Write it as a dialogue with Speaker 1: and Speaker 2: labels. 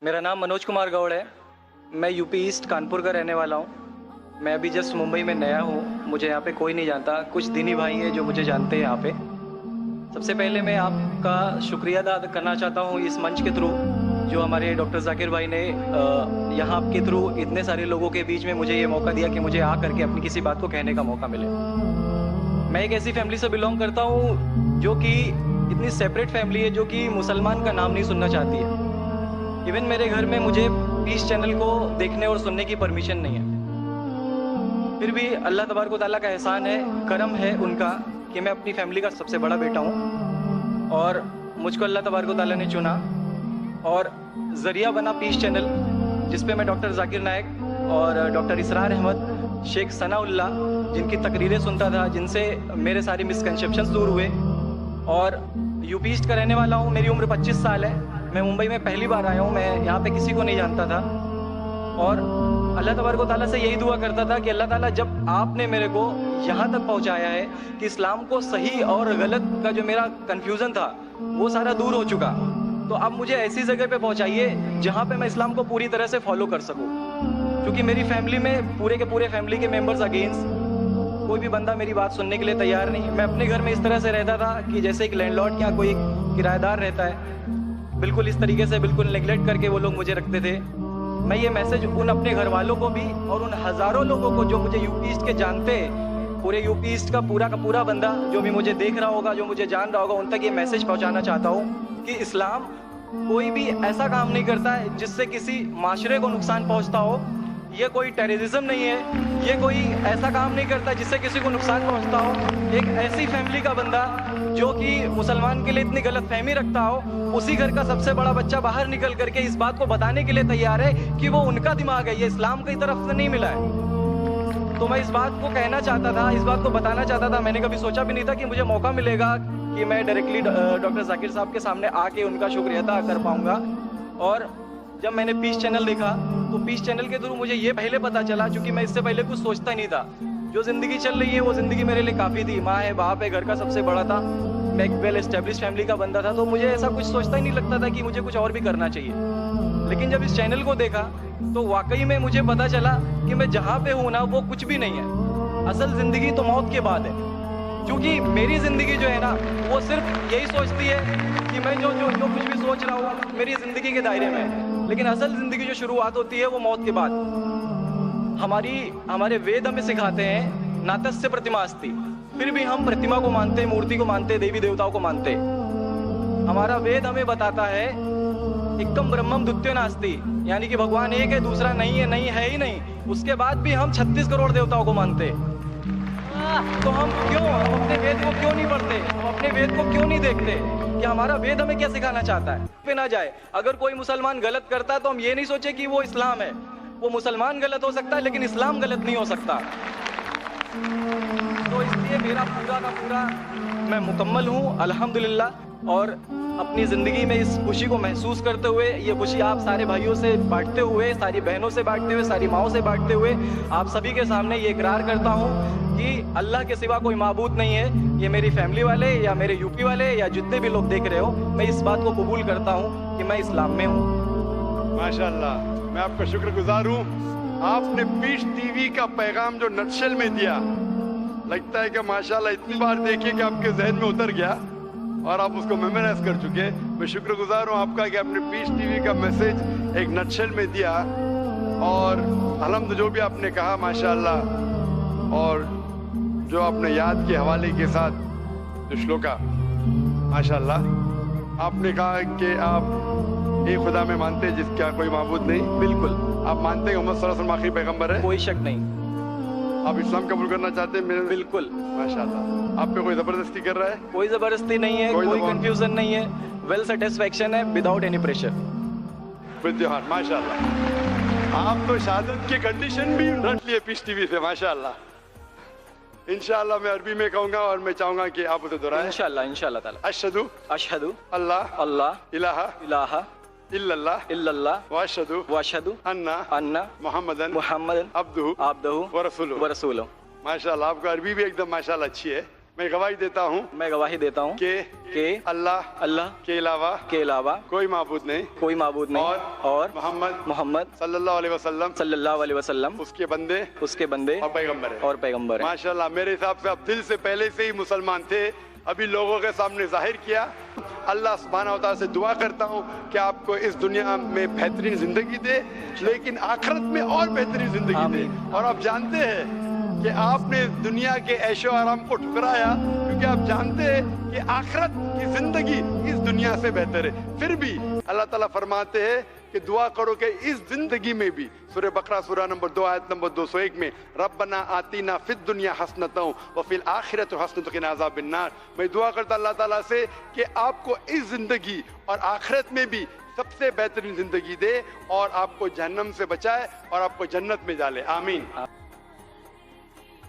Speaker 1: मेरा नाम मनोज कुमार गौड़ है। मैं यूपी ईस्ट कानपुर का रहने वाला हूँ। मैं अभी जस्ट मुंबई में नया हूँ। मुझे यहाँ पे कोई नहीं जानता, कुछ दिनी भाई हैं जो मुझे जानते हैं यहाँ पे। सबसे पहले मैं आपका शुक्रिया अदा करना चाहता हूँ इस मंच के थ्रू, जो हमारे डॉक्टर जाकिर भाई ने यहाँ के थ्रू इतने सारे लोगों के बीच में मुझे ये मौका दिया कि मुझे आ करके अपनी किसी बात को कहने का मौका मिले। मैं एक ऐसी फैमिली से बिलोंग करता हूँ जो कि इतनी सेपरेट फैमिली है, जो कि मुसलमान का नाम नहीं सुनना चाहती है। इवन मेरे घर में मुझे पीस चैनल को देखने और सुनने की परमिशन नहीं है। फिर भी अल्लाह तबारक व तआला का एहसान है, करम है उनका कि मैं अपनी फैमिली का सबसे बड़ा बेटा हूँ और मुझको अल्लाह तबारक व तआला ने चुना और ज़रिया बना पीस चैनल, जिस पे मैं डॉक्टर जाकिर नायक और डॉक्टर इसरार अहमद, शेख सनाउल्लाह, जिनकी तकरीरें सुनता था, जिनसे मेरे सारे मिसकंसेप्शंस दूर हुए। और यूपी ईस्ट का रहने वाला हूँ। मेरी उम्र 25 साल है। मैं मुंबई में पहली बार आया हूँ। मैं यहाँ पे किसी को नहीं जानता था और अल्लाह तबारक व तआला से यही दुआ करता था कि अल्लाह ताला, जब आपने मेरे को यहाँ तक पहुँचाया है कि इस्लाम को सही और गलत का जो मेरा कन्फ्यूज़न था वो सारा दूर हो चुका, तो अब मुझे ऐसी जगह पे पहुँचाइए जहाँ पे मैं इस्लाम को पूरी तरह से फॉलो कर सकूँ। क्योंकि मेरी फैमिली में पूरे के पूरे फैमिली के मेंबर्स अगेंस्ट, कोई भी बंदा मेरी बात सुनने के लिए तैयार नहीं। मैं अपने घर में इस तरह से रहता था कि जैसे एक लैंडलॉर्ड या कोई किराएदार रहता है, बिल्कुल इस तरीके से बिल्कुल नेग्लेक्ट करके वो लोग मुझे रखते थे। मैं ये मैसेज उन अपने घर वालों को भी और उन हज़ारों लोगों को जो मुझे यूपी ईस्ट के जानते हैं, पूरे यूपी ईस्ट का पूरा बंदा जो भी मुझे देख रहा होगा, जो मुझे जान रहा होगा, उन तक ये मैसेज पहुंचाना चाहता हूँ कि इस्लाम कोई भी ऐसा काम नहीं करता है जिससे किसी माशरे को नुकसान पहुँचता हो। ये कोई टेररिज्म नहीं है, ये कोई ऐसा काम नहीं करता जिससे किसी को नुकसान पहुंचता हो। एक ऐसी फैमिली का बंदा जो कि मुसलमान के लिए इतनी गलत फहमी रखता हो, उसी घर का सबसे बड़ा बच्चा बाहर निकल करके इस बात को बताने के लिए तैयार है कि वो उनका दिमाग है, ये इस्लाम की तरफ से नहीं मिला है। तो मैं इस बात को कहना चाहता था, इस बात को बताना चाहता था। मैंने कभी सोचा भी नहीं था कि मुझे मौका मिलेगा कि मैं डायरेक्टली डॉक्टर जाकिर साहब के सामने आके उनका शुक्रिया अदा कर पाऊंगा। और जब मैंने पीस चैनल देखा तो पीस चैनल के थ्रू मुझे ये पहले पता चला, क्योंकि मैं इससे पहले कुछ सोचता ही नहीं था। जो ज़िंदगी चल रही है वो ज़िंदगी मेरे लिए काफ़ी थी। माँ है, बाप है, घर का सबसे बड़ा था, मैं एक वेल एस्टेब्लिश फैमिली का बंदा था, तो मुझे ऐसा कुछ सोचता ही नहीं लगता था कि मुझे कुछ और भी करना चाहिए। लेकिन जब इस चैनल को देखा तो वाकई में मुझे पता चला कि मैं जहाँ पे हूँ ना वो कुछ भी नहीं है। असल ज़िंदगी तो मौत के बाद है। क्योंकि मेरी ज़िंदगी जो है ना वो सिर्फ यही सोचती है कि मैं जो कुछ भी सोच रहा हूँ मेरी ज़िंदगी के दायरे में है। लेकिन असल ज़िंदगी जो शुरुआत होती है वो मौत के बाद। हमारे वेद हमें सिखाते हैं नातस्य प्रतिमा अस्ति, फिर भी हम प्रतिमा को मानते हैं, मूर्ति को मानते हैं, देवी देवताओं को मानते हैं। हमारा वेद हमें बताता है एकदम ब्रह्मम द्वितीयो नास्ति, यानी कि भगवान एक है, दूसरा नहीं है ही नहीं। उसके बाद भी हम 36 करोड़ देवताओं को मानते हैं। तो हम अपने वेद को क्यों नहीं पढ़ते? हम अपने वेद को क्यों नहीं देखते कि हमारा वेद हमें क्या सिखाना चाहता है? पे ना जाए, अगर कोई मुसलमान गलत करता है तो हम ये नहीं सोचे कि वो इस्लाम है। वो मुसलमान गलत हो सकता है लेकिन इस्लाम गलत नहीं हो सकता। तो इसलिए मेरा पूरा का पूरा मैं मुकम्मल हूँ अल्हम्दुलिल्लाह। और अपनी ज़िंदगी में इस खुशी को महसूस करते हुए, ये खुशी आप सारे भाइयों से बांटते हुए, सारी बहनों से बांटते हुए, सारी माओं से बांटते हुए, आप सभी के सामने ये इकरार करता हूँ कि अल्लाह के सिवा कोई माबूद नहीं है। ये मेरी फैमिली वाले या मेरे यूपी वाले या जितने भी लोग देख रहे हो, मैं इस बात को कबूल करता हूँ कि मैं इस्लाम में हूँ।
Speaker 2: माशाअल्लाह, मैं आपका शुक्रगुजार हूँ। आपने पीस टीवी का पैगाम जो नटशेल में दिया, लगता है कि माशाअल्लाह इतनी बार देखिए कि आपके जहन में उतर गया और आप उसको मेमोराइज कर चुके। मैं शुक्रगुजार हूँ आपका कि आपने पीस टीवी का मैसेज एक नटशेल में दिया। और अल्हम्दुलिल्लाह जो भी आपने कहा माशाअल्लाह, और जो आपने याद के हवाले के साथ जो श्लोका, माशाअल्लाह आपने कहा कि आप एक खुदा में मानते हैं जिसका कोई माबूद नहीं।
Speaker 1: बिल्कुल।
Speaker 2: आप मानते हैं मोहम्मद सल्लल्लाहु अलैहि वसल्लम आखिरी पैगंबर है?
Speaker 1: कोई शक नहीं।
Speaker 2: आप इस्लाम कबूल करना चाहते हैं?
Speaker 1: बिल्कुल।
Speaker 2: माशाअल्लाह। आप पे कोई जबरदस्ती कर रहा है?
Speaker 1: कोई जबरदस्ती नहीं है, कोई कंफ्यूजन नहीं है, वेल सेटिस्फेक्शन है विदाउट एनी प्रेशर।
Speaker 2: विद्यान माशाअल्लाह। आप तो शहादत की कंडीशन भी रख लिए पीस टीवी से, माशाअल्लाह। इंशाअल्लाह मैं अरबी में कहूंगा और मैं चाहूंगा कि आप उसे दोहराएं।
Speaker 1: इंशाअल्लाह ताला। अशहदु
Speaker 2: अल्लाह इलाहा इल्लल्लाह व अशहदु अन्ना मुहम्मदन अब्दुहु व रसूलुहु। माशाअल्लाह, आपका अरबी भी एकदम माशाअल्लाह अच्छी है। मैं गवाही देता हूँ
Speaker 1: मैं गवाही देता हूँ
Speaker 2: कि अल्लाह के अलावा कोई माबूद नहीं
Speaker 1: कोई माबूद नहीं और मोहम्मद
Speaker 2: सल्लल्लाहु अलैहि वसल्लम
Speaker 1: उसके बंदे
Speaker 2: और पैगंबर है।
Speaker 1: और पैगंबर है।
Speaker 2: माशाल्लाह, मेरे हिसाब से आप दिल से पहले से ही मुसलमान थे, अभी लोगों के सामने जाहिर किया। अल्लाह सुब्हानहू व तआला से दुआ करता हूँ कि आपको इस दुनिया में बेहतरीन जिंदगी दे, लेकिन आखिरत में और बेहतरीन जिंदगी दे। और आप जानते हैं कि आपने दुनिया के ऐशो आराम को ठुकराया, क्योंकि आप जानते हैं कि आखिरत की जिंदगी इस दुनिया से बेहतर है। फिर भी अल्लाह ताला फरमाते हैं कि दुआ करो कि इस जिंदगी में भी, सूरह बकरा सूरह नंबर 2 आयत नंबर 201 में, रब्बना आतीना फिद दुनिया हसनतों व फिल आखिरत हसनतों के नाज़ाबिन नार। मैं दुआ करता अल्लाह ताला से कि आपको इस जिंदगी और आखिरत में भी सबसे बेहतरीन जिंदगी दे और आपको जहन्नम से बचाए और आपको जन्नत में डाले। आमीन।